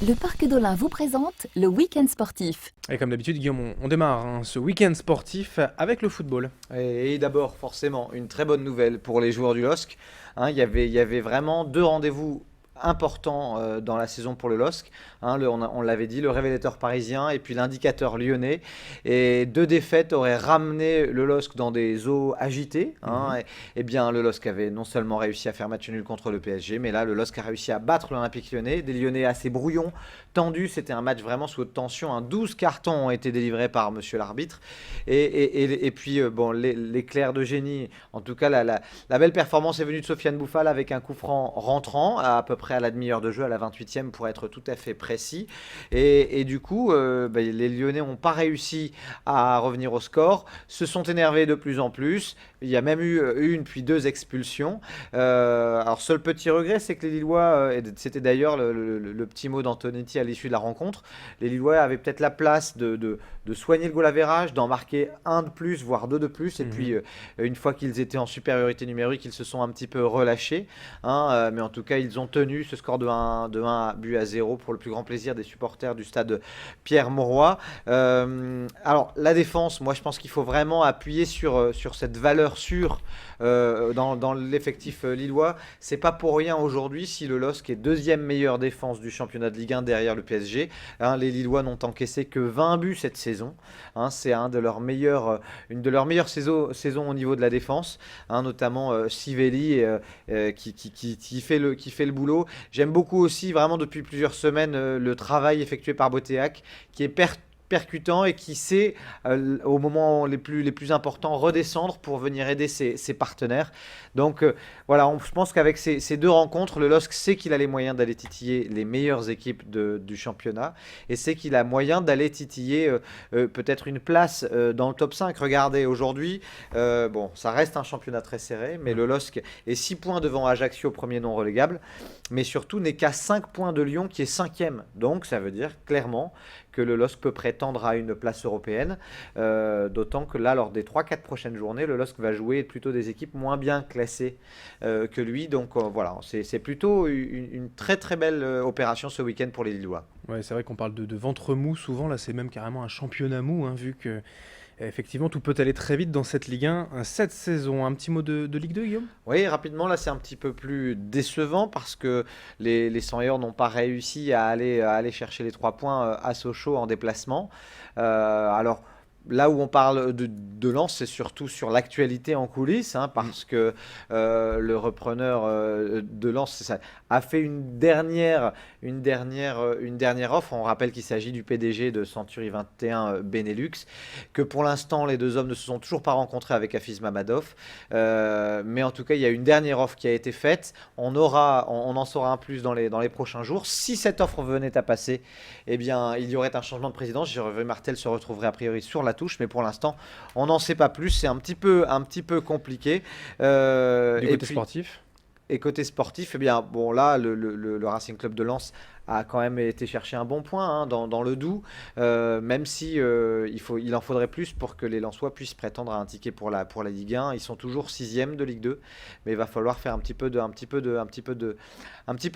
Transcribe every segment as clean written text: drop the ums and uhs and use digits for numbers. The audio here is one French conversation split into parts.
Le Parc d'Olin vous présente le week-end sportif. Et comme d'habitude, Guillaume, on démarre ce week-end sportif avec le football. Et d'abord, forcément, une très bonne nouvelle pour les joueurs du LOSC. Il y avait vraiment deux rendez-vous importants dans la saison pour le LOSC. On l'avait dit, le révélateur parisien et puis l'indicateur lyonnais. Et deux défaites auraient ramené le LOSC dans des eaux agitées. Et bien, le LOSC avait non seulement réussi à faire match nul contre le PSG, mais là, le LOSC a réussi à battre l'Olympique Lyonnais. Des Lyonnais assez brouillons, tendus. C'était un match vraiment sous haute tension. 12 cartons ont été délivrés par monsieur l'arbitre. Et puis, l'éclair de génie, en tout cas, la belle performance est venue de Sofiane Bouffal avec un coup franc rentrant à peu près à la demi-heure de jeu, à la 28e pour être tout à fait précis. Et du coup, les Lyonnais n'ont pas réussi à revenir au score, se sont énervés de plus en plus. Il y a même eu une puis deux expulsions. Alors, seul petit regret, c'est que les Lillois, et c'était d'ailleurs le petit mot d'Antonetti à l'issue de la rencontre, les Lillois avaient peut-être la place de soigner le goal average, d'en marquer un de plus, voire deux de plus. Et puis, une fois qu'ils étaient en supériorité numérique, ils se sont un petit peu relâchés. Mais en tout cas, ils ont tenu ce score de 1 but à 0 pour le plus grand plaisir des supporters du stade Pierre-Mauroy. Alors, la défense, moi, je pense qu'il faut vraiment appuyer sur cette valeur sûre dans l'effectif lillois. C'est pas pour rien aujourd'hui si le LOSC est deuxième meilleure défense du championnat de Ligue 1 derrière le PSG. Les Lillois n'ont encaissé que 20 buts cette saison. C'est une de leurs meilleures saisons au niveau de la défense, notamment Sivelli qui fait le boulot. J'aime beaucoup aussi vraiment depuis plusieurs semaines le travail effectué par Botéac qui est percutant et qui sait au moment les plus importants redescendre pour venir aider ses partenaires. Donc je pense qu'avec ces deux rencontres, le LOSC sait qu'il a les moyens d'aller titiller les meilleures équipes du championnat et sait qu'il a moyen d'aller titiller peut-être une place dans le top 5. Regardez aujourd'hui, ça reste un championnat très serré, mais le LOSC est 6 points devant Ajaccio, premier non relégable, mais surtout n'est qu'à 5 points de Lyon qui est 5e. Donc ça veut dire clairement que le LOSC peut prétendre à une place européenne, d'autant que là, lors des 3-4 prochaines journées, le LOSC va jouer plutôt des équipes moins bien classées que lui. Donc c'est plutôt une très très belle opération ce week-end pour les Lillois. Ouais, c'est vrai qu'on parle de ventre mou souvent, là c'est même carrément un championnat mou, vu que effectivement tout peut aller très vite dans cette Ligue 1. Cette saison, un petit mot de Ligue 2, Guillaume ? Oui, rapidement, là c'est un petit peu plus décevant parce que les 100 heures n'ont pas réussi à aller chercher les 3 points à Sochaux en déplacement. Alors, là où on parle de Lens, c'est surtout sur l'actualité en coulisses, parce que le repreneur de Lens a fait une dernière offre. On rappelle qu'il s'agit du PDG de Century 21 Benelux, que pour l'instant les deux hommes ne se sont toujours pas rencontrés avec Hafiz Mamadov. Mais en tout cas, il y a une dernière offre qui a été faite. On en saura un plus dans les prochains jours. Si cette offre venait à passer, eh bien, il y aurait un changement de président. Gervais Martel se retrouverait a priori sur la touche, mais pour l'instant, on n'en sait pas plus. C'est un petit peu compliqué. Du côté sportif. Et côté sportif, là, le Racing Club de Lens a quand même été chercher un bon point dans le Doubs, même si il en faudrait plus pour que les Lensois puissent prétendre à un ticket pour la Ligue 1. Ils sont toujours 6e de Ligue 2, mais il va falloir faire un petit peu de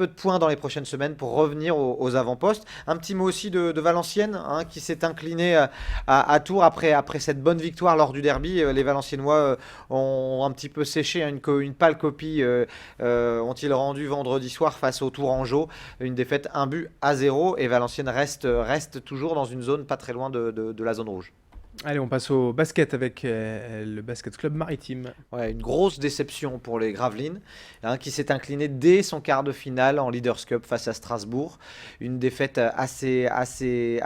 points dans les prochaines semaines pour revenir aux avant-postes. Un petit mot aussi de Valenciennes, qui s'est incliné à Tours après cette bonne victoire lors du derby. Les Valenciennois ont un petit peu séché, une pâle copie ont-ils rendu vendredi soir face au Tourangeau, une défaite 1 but à 0, et Valenciennes reste toujours dans une zone pas très loin de la zone rouge. Allez, on passe au basket avec le Basket Club Maritime. Ouais, une grosse déception pour les Gravelines, qui s'est incliné dès son quart de finale en Leaders Cup face à Strasbourg. Une défaite assez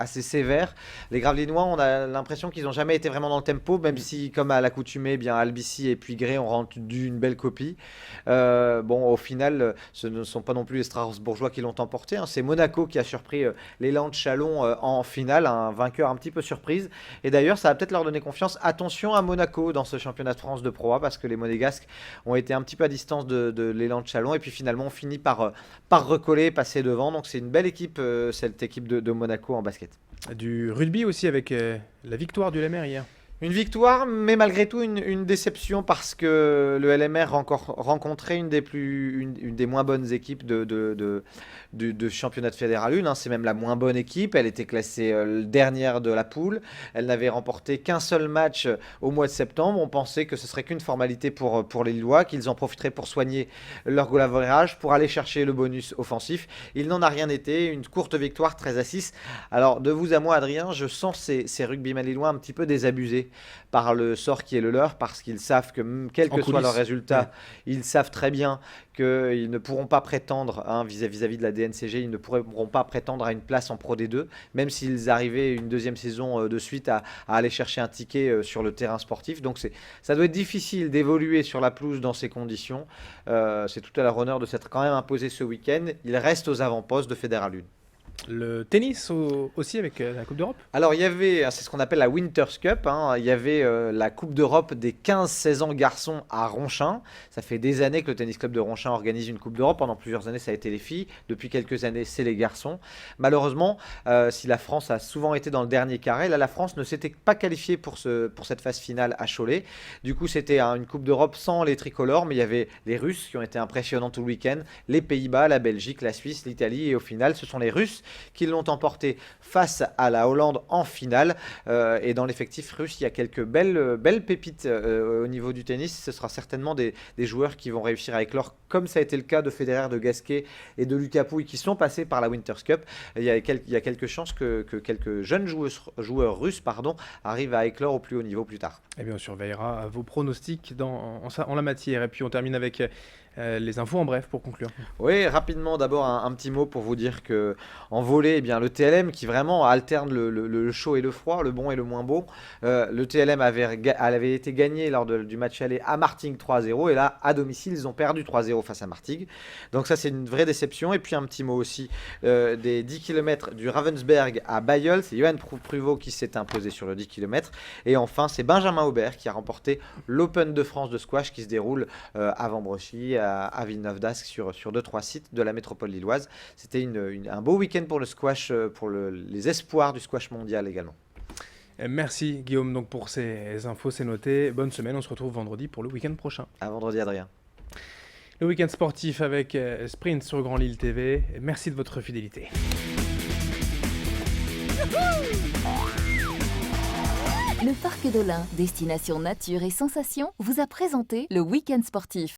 sévère. Les Gravelinois, on a l'impression qu'ils n'ont jamais été vraiment dans le tempo, même si, comme à l'accoutumée, Albici et puis Gré ont rendu une belle copie. Au final, ce ne sont pas non plus les Strasbourgeois qui l'ont emporté. C'est Monaco qui a surpris l'élan de Chalon en finale, un vainqueur un petit peu surprise. Et d'ailleurs, ça va peut-être leur donner confiance. Attention à Monaco dans ce championnat de France de Pro A, parce que les Monégasques ont été un petit peu à distance de l'élan de Chalon, et puis finalement on finit par recoller, passer devant. Donc c'est une belle équipe, cette équipe de Monaco en basket. Du rugby aussi avec la victoire du Lemaire hier. Une victoire, mais malgré tout une déception parce que le LMR a encore rencontré une des moins bonnes équipes de championnat de Fédéral 1. Hein. C'est même la moins bonne équipe. Elle était classée dernière de la poule. Elle n'avait remporté qu'un seul match au mois de septembre. On pensait que ce serait qu'une formalité pour les Lillois, qu'ils en profiteraient pour soigner leur goal average, pour aller chercher le bonus offensif. Il n'en a rien été. Une courte victoire 13-6. Alors, de vous à moi, Adrien, je sens ces rugbymen lillois un petit peu désabusés par le sort qui est le leur, parce qu'ils savent que quel que soit leur résultat, ils savent très bien qu'ils ne pourront pas prétendre, hein, vis-à-vis de la DNCG, ils ne pourront pas prétendre à une place en Pro D2, même s'ils arrivaient une deuxième saison de suite à aller chercher un ticket sur le terrain sportif. Donc ça doit être difficile d'évoluer sur la pelouse dans ces conditions. C'est tout à leur honneur de s'être quand même imposé ce week-end. Ils restent aux avant-postes de Fédéral 1. Le tennis aussi avec la Coupe d'Europe. Alors il y avait, c'est ce qu'on appelle la Winters Cup, hein. Il y avait la Coupe d'Europe des 15-16 ans garçons à Ronchin. Ça fait des années que le tennis club de Ronchin organise une Coupe d'Europe. Pendant plusieurs années ça a été les filles, depuis quelques années c'est les garçons. Malheureusement, si la France a souvent été dans le dernier carré, là la France ne s'était pas qualifiée pour cette phase finale à Cholet. Du coup c'était une Coupe d'Europe sans les tricolores, mais il y avait les Russes qui ont été impressionnants tout le week-end, les Pays-Bas, la Belgique, la Suisse, l'Italie, et au final ce sont les Russes qui l'ont emporté face à la Hollande en finale. Et dans l'effectif russe, il y a quelques belles pépites au niveau du tennis. Ce sera certainement des joueurs qui vont réussir à éclore, comme ça a été le cas de Federer, de Gasquet et de Lucas Pouille, qui sont passés par la Winters Cup. Il y a quelques chances que quelques jeunes joueurs russes arrivent à éclore au plus haut niveau plus tard. Eh bien, on surveillera vos pronostics en la matière. Et puis on termine avec les infos en bref pour conclure. Oui, rapidement, d'abord un petit mot pour vous dire que en volée, eh bien, le TLM qui vraiment alterne le chaud et le froid, le bon et le moins bon. Le TLM avait été gagné lors du match aller à Martigues 3-0, et là, à domicile, ils ont perdu 3-0 face à Martigues. Donc ça, c'est une vraie déception. Et puis un petit mot aussi des 10 km du Ravensberg à Bayeul. C'est Johan Pruvot qui s'est imposé sur le 10 km. Et enfin, c'est Benjamin Aubert qui a remporté l'Open de France de squash qui se déroule à Vambrechy, à Villeneuve-d'Ascq, sur 2-3 sites de la métropole lilloise. C'était un beau week-end pour le squash, pour les espoirs du squash mondial également. Merci Guillaume donc pour ces infos, c'est noté. Bonne semaine, on se retrouve vendredi pour le week-end prochain. À vendredi, Adrien. Le week-end sportif avec Sprint sur Grand Lille TV. Merci de votre fidélité. Le Parc d'Olin, destination nature et sensations, vous a présenté le week-end sportif.